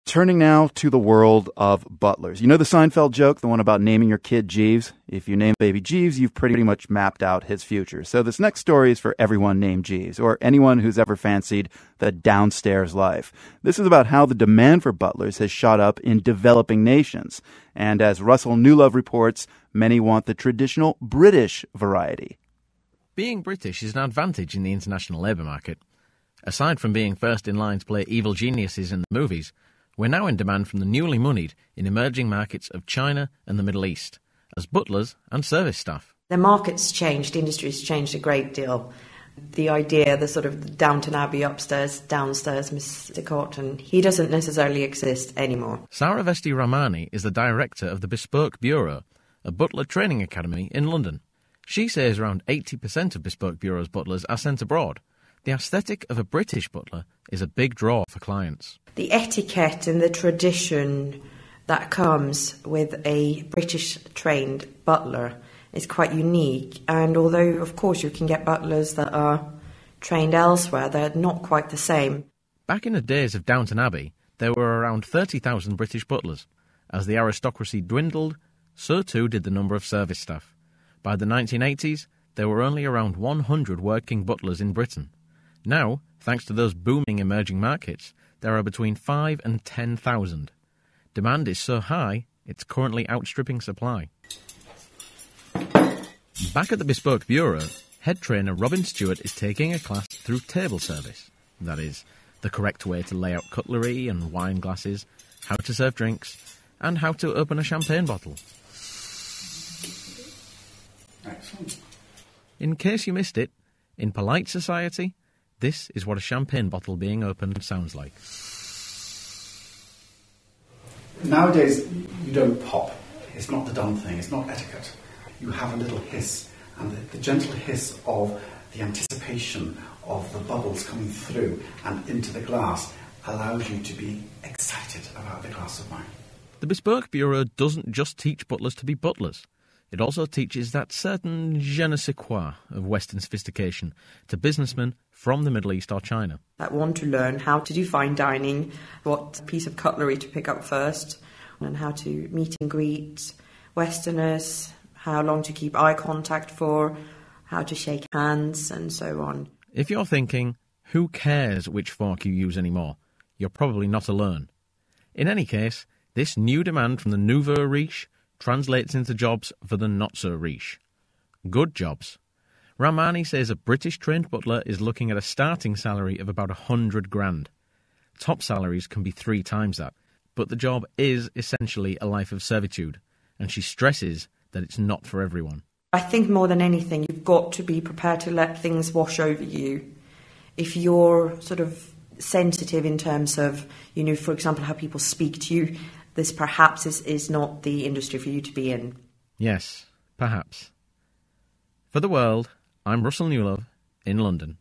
Turning now to the world of butlers. You know the Seinfeld joke, the one about naming your kid Jeeves? If you name baby Jeeves, you've pretty much mapped out his future. So this next story is for everyone named Jeeves, or anyone who's ever fancied the downstairs life. This is about how the demand for butlers has shot up in developing nations. And as Russell Newlove reports, many want the traditional British variety. Being British is an advantage in the international labour market. Aside from being first in line to play evil geniuses in the movies, we're now in demand from the newly moneyed in emerging markets of China and the Middle East, as butlers and service staff. The market's changed, the industry's changed a great deal. The idea, the sort of the Downton Abbey upstairs, downstairs, Mr. Cotton, he doesn't necessarily exist anymore. Sarah Vesti Ramani is the director of the Bespoke Bureau, a butler training academy in London. She says around 80% of Bespoke Bureau's butlers are sent abroad. The aesthetic of a British butler is a big draw for clients. The etiquette and the tradition that comes with a British-trained butler is quite unique. And although, of course, you can get butlers that are trained elsewhere, they're not quite the same. Back in the days of Downton Abbey, there were around 30,000 British butlers. As the aristocracy dwindled, so too did the number of service staff. By the 1980s, there were only around 100 working butlers in Britain. Now, thanks to those booming emerging markets, there are between 5,000 and 10,000. Demand is so high, it's currently outstripping supply. Back at the Bespoke Bureau, head trainer Robin Stewart is taking a class through table service. That is, the correct way to lay out cutlery and wine glasses, how to serve drinks, and how to open a champagne bottle. Excellent. In case you missed it, in polite society, this is what a champagne bottle being opened sounds like. Nowadays, you don't pop. It's not the done thing. It's not etiquette. You have a little hiss, and the gentle hiss of the anticipation of the bubbles coming through and into the glass allows you to be excited about the glass of wine. The Bespoke Bureau doesn't just teach butlers to be butlers. It also teaches that certain je ne sais quoi of Western sophistication to businessmen from the Middle East or China. That want to learn how to do fine dining, what piece of cutlery to pick up first, and how to meet and greet Westerners, how long to keep eye contact for, how to shake hands, and so on. If you're thinking, who cares which fork you use anymore, you're probably not alone. In any case, this new demand from the nouveau riche translates into jobs for the not-so-riche. Good jobs. Ramani says a British-trained butler is looking at a starting salary of about 100 grand. Top salaries can be 3 times that, but the job is essentially a life of servitude, and she stresses that it's not for everyone. I think more than anything, you've got to be prepared to let things wash over you. If you're sort of sensitive in terms of, for example, how people speak to you, this perhaps is not the industry for you to be in. Yes, perhaps. For The World, I'm Russell Newlove in London.